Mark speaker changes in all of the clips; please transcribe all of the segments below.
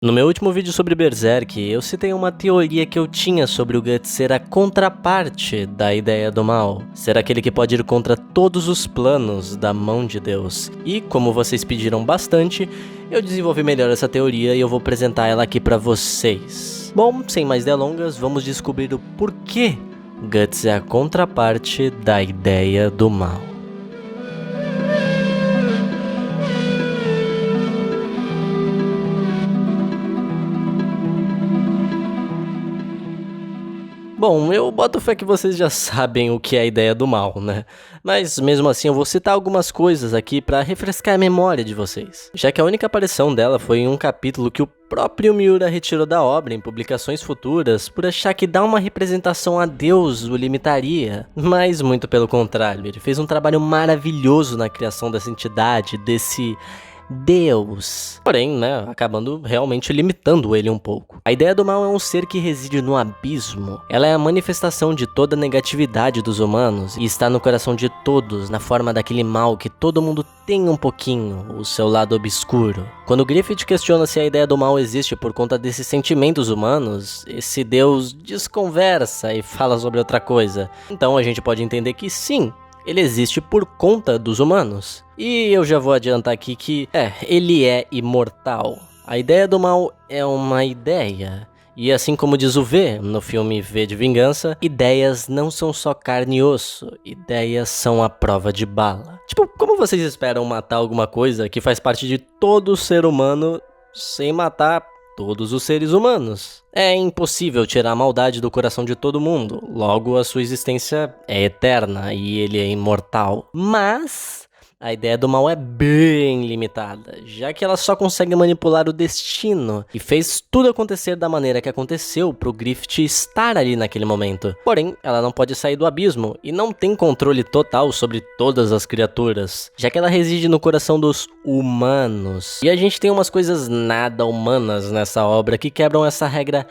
Speaker 1: No meu último vídeo sobre Berserk, eu citei uma teoria que eu tinha sobre o Guts ser a contraparte da ideia do mal, ser aquele que pode ir contra todos os planos da mão de Deus. E, como vocês pediram bastante, eu desenvolvi melhor essa teoria e eu vou apresentar ela aqui pra vocês. Bom, sem mais delongas, vamos descobrir o porquê Guts é a contraparte da ideia do mal. Bom, eu boto fé que vocês já sabem o que é a ideia do mal, né? Mas mesmo assim eu vou citar algumas coisas aqui pra refrescar a memória de vocês. Já que a única aparição dela foi em um capítulo que o próprio Miura retirou da obra em publicações futuras por achar que dar uma representação a Deus o limitaria. Mas muito pelo contrário, ele fez um trabalho maravilhoso na criação dessa entidade, desse Deus. Porém, né, acabando realmente limitando ele um pouco. A ideia do mal é um ser que reside no abismo. Ela é a manifestação de toda a negatividade dos humanos e está no coração de todos, na forma daquele mal que todo mundo tem um pouquinho, o seu lado obscuro. Quando Griffith questiona se a ideia do mal existe por conta desses sentimentos humanos, esse Deus desconversa e fala sobre outra coisa. Então a gente pode entender que sim, ele existe por conta dos humanos. E eu já vou adiantar aqui que, ele é imortal. A ideia do mal é uma ideia. E assim como diz o V no filme V de Vingança, ideias não são só carne e osso, ideias são a prova de bala. Tipo, como vocês esperam matar alguma coisa que faz parte de todo ser humano sem matar todos os seres humanos? É impossível tirar a maldade do coração de todo mundo, logo a sua existência é eterna e ele é imortal. Mas a ideia do mal é bem limitada, já que ela só consegue manipular o destino e fez tudo acontecer da maneira que aconteceu pro Griffith estar ali naquele momento. Porém, ela não pode sair do abismo e não tem controle total sobre todas as criaturas, já que ela reside no coração dos humanos. E a gente tem umas coisas nada humanas nessa obra que quebram essa regra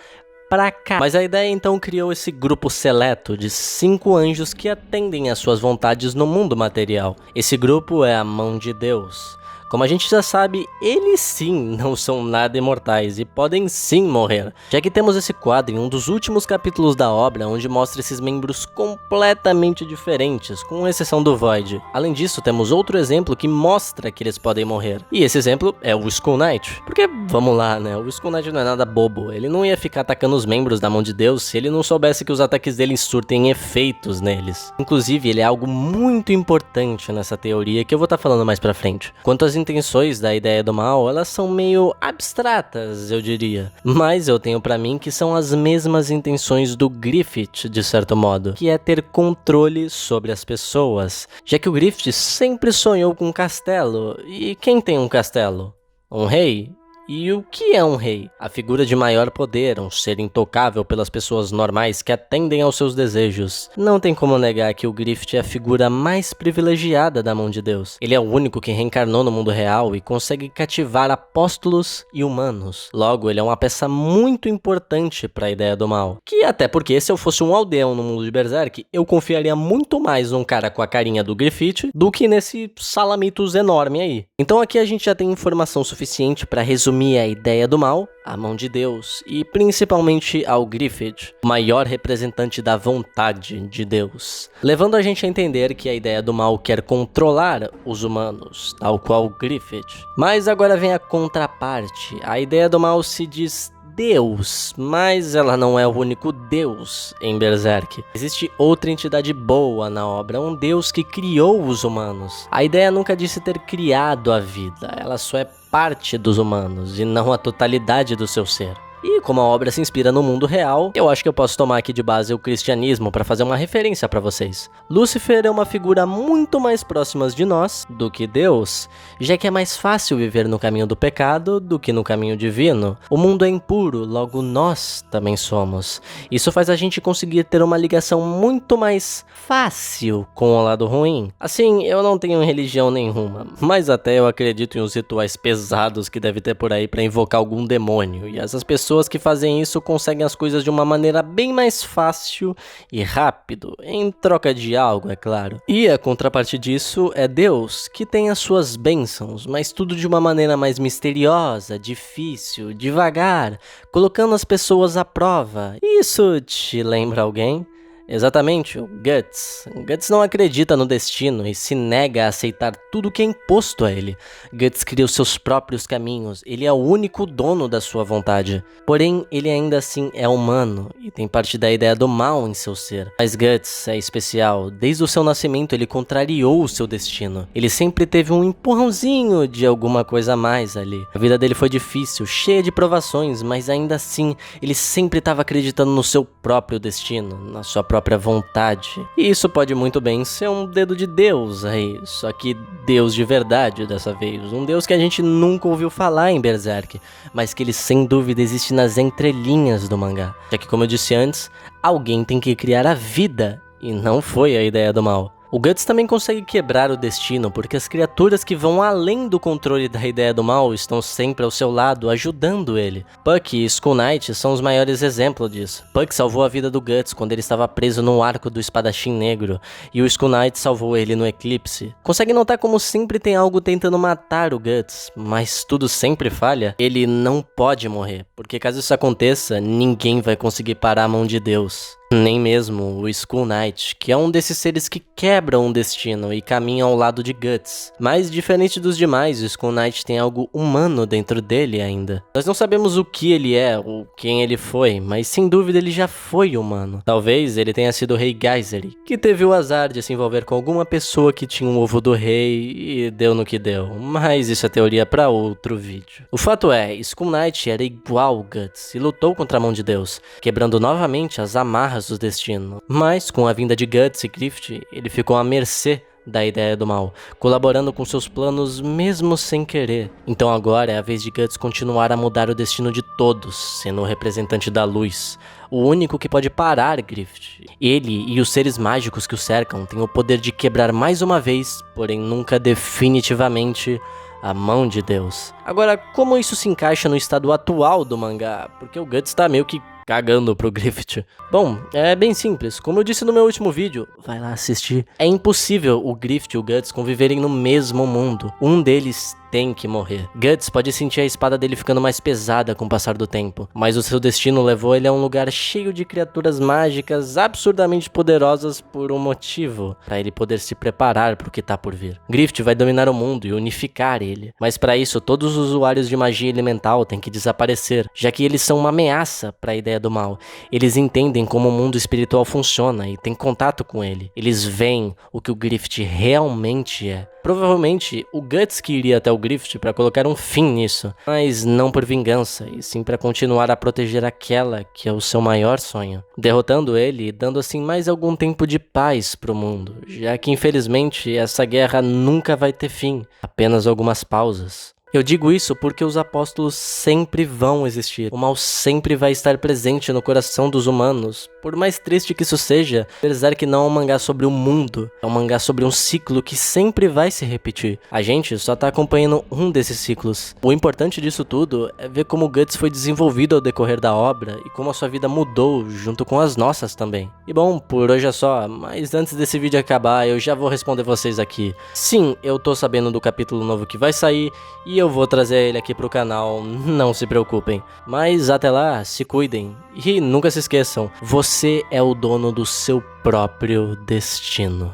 Speaker 1: pra cá. Mas a ideia então criou esse grupo seleto de 5 anjos que atendem às suas vontades no mundo material. Esse grupo é a mão de Deus. Como a gente já sabe, eles sim não são nada imortais e podem sim morrer, já que temos esse quadro em um dos últimos capítulos da obra onde mostra esses membros completamente diferentes, com exceção do Void. Além disso, temos outro exemplo que mostra que eles podem morrer, e esse exemplo é o Skull Knight. Porque, vamos lá, né, o Skull Knight não é nada bobo, ele não ia ficar atacando os membros da mão de Deus se ele não soubesse que os ataques dele surtem efeitos neles. Inclusive, ele é algo muito importante nessa teoria que eu vou estar falando mais pra frente. Quanto às intenções da ideia do mal, elas são meio abstratas, eu diria. Mas eu tenho pra mim que são as mesmas intenções do Griffith, de certo modo, que é ter controle sobre as pessoas. Já que o Griffith sempre sonhou com um castelo. E quem tem um castelo? Um rei? E o que é um rei? A figura de maior poder, um ser intocável pelas pessoas normais que atendem aos seus desejos. Não tem como negar que o Griffith é a figura mais privilegiada da mão de Deus. Ele é o único que reencarnou no mundo real e consegue cativar apóstolos e humanos. Logo, ele é uma peça muito importante para a ideia do mal. Que até porque se eu fosse um aldeão no mundo de Berserk, eu confiaria muito mais num cara com a carinha do Griffith do que nesse salamitos enorme aí. Então aqui a gente já tem informação suficiente para resumir a ideia do mal, a mão de Deus, e principalmente ao Griffith, o maior representante da vontade de Deus, levando a gente a entender que a ideia do mal quer controlar os humanos, tal qual Griffith. Mas agora vem a contraparte, a ideia do mal se diz Deus, mas ela não é o único Deus em Berserk. Existe outra entidade boa na obra, um Deus que criou os humanos. A ideia nunca disse ter criado a vida, ela só é parte dos humanos e não a totalidade do seu ser. E como a obra se inspira no mundo real, eu acho que eu posso tomar aqui de base o cristianismo para fazer uma referência para vocês. Lúcifer é uma figura muito mais próxima de nós do que Deus, já que é mais fácil viver no caminho do pecado do que no caminho divino. O mundo é impuro, logo nós também somos. Isso faz a gente conseguir ter uma ligação muito mais fácil com o lado ruim. Assim, eu não tenho religião nenhuma, mas até eu acredito em uns rituais pesados que deve ter por aí para invocar algum demônio, e essas pessoas pessoas que fazem isso conseguem as coisas de uma maneira bem mais fácil e rápido, em troca de algo, é claro. E a contraparte disso é Deus, que tem as suas bênçãos, mas tudo de uma maneira mais misteriosa, difícil, devagar, colocando as pessoas à prova. Isso te lembra alguém? Exatamente, o Guts. Guts não acredita no destino e se nega a aceitar tudo que é imposto a ele. Guts cria os seus próprios caminhos, ele é o único dono da sua vontade. Porém, ele ainda assim é humano e tem parte da ideia do mal em seu ser. Mas Guts é especial, desde o seu nascimento ele contrariou o seu destino. Ele sempre teve um empurrãozinho de alguma coisa a mais ali. A vida dele foi difícil, cheia de provações, mas ainda assim, ele sempre estava acreditando no seu próprio destino, na sua própria vontade. E isso pode muito bem ser um dedo de Deus aí, só que Deus de verdade dessa vez. Um Deus que a gente nunca ouviu falar em Berserk, mas que ele sem dúvida existe nas entrelinhas do mangá. Já que, como eu disse antes, alguém tem que criar a vida, e não foi a ideia do mal. O Guts também consegue quebrar o destino, porque as criaturas que vão além do controle da ideia do mal estão sempre ao seu lado, ajudando ele. Puck e Skull Knight são os maiores exemplos disso. Puck salvou a vida do Guts quando ele estava preso no arco do espadachim negro, e o Skull Knight salvou ele no eclipse. Consegue notar como sempre tem algo tentando matar o Guts, mas tudo sempre falha? Ele não pode morrer, porque caso isso aconteça, ninguém vai conseguir parar a mão de Deus. Nem mesmo o Skull Knight, que é um desses seres que quebram o destino e caminham ao lado de Guts. Mas diferente dos demais, o Skull Knight tem algo humano dentro dele ainda. Nós não sabemos o que ele é ou quem ele foi, mas sem dúvida ele já foi humano. Talvez ele tenha sido o Rei Geyser, que teve o azar de se envolver com alguma pessoa que tinha um ovo do rei e deu no que deu. Mas isso é teoria para outro vídeo. O fato é, Skull Knight era igual ao Guts e lutou contra a mão de Deus, quebrando novamente as amarras do destino. Mas com a vinda de Guts e Griffith, ele ficou à mercê da ideia do mal, colaborando com seus planos mesmo sem querer. Então agora é a vez de Guts continuar a mudar o destino de todos, sendo o representante da luz, o único que pode parar Griffith. Ele e os seres mágicos que o cercam têm o poder de quebrar mais uma vez, porém nunca definitivamente, a mão de Deus. Agora, como isso se encaixa no estado atual do mangá? Porque o Guts tá meio que cagando pro Griffith. Bom, é bem simples. Como eu disse no meu último vídeo, vai lá assistir. É impossível o Griffith e o Guts conviverem no mesmo mundo. Um deles tem que morrer. Guts pode sentir a espada dele ficando mais pesada com o passar do tempo, mas o seu destino levou ele a um lugar cheio de criaturas mágicas absurdamente poderosas por um motivo, para ele poder se preparar para o que tá por vir. Griffith vai dominar o mundo e unificar ele, mas para isso todos os usuários de magia elemental têm que desaparecer, já que eles são uma ameaça para a ideia do mal. Eles entendem como o mundo espiritual funciona e têm contato com ele. Eles veem o que o Griffith realmente é. Provavelmente o Guts que iria até o Griffith para colocar um fim nisso, mas não por vingança, e sim para continuar a proteger aquela que é o seu maior sonho, derrotando ele e dando assim mais algum tempo de paz pro mundo, já que infelizmente essa guerra nunca vai ter fim, apenas algumas pausas. Eu digo isso porque os apóstolos sempre vão existir. O mal sempre vai estar presente no coração dos humanos. Por mais triste que isso seja, Berserk não é um mangá sobre o mundo. É um mangá sobre um ciclo que sempre vai se repetir. A gente só tá acompanhando um desses ciclos. O importante disso tudo é ver como o Guts foi desenvolvido ao decorrer da obra e como a sua vida mudou junto com as nossas também. E bom, por hoje é só, mas antes desse vídeo acabar, eu já vou responder vocês aqui. Sim, eu tô sabendo do capítulo novo que vai sair e eu vou trazer ele aqui pro canal, não se preocupem. Mas até lá, se cuidem. E nunca se esqueçam, você é o dono do seu próprio destino.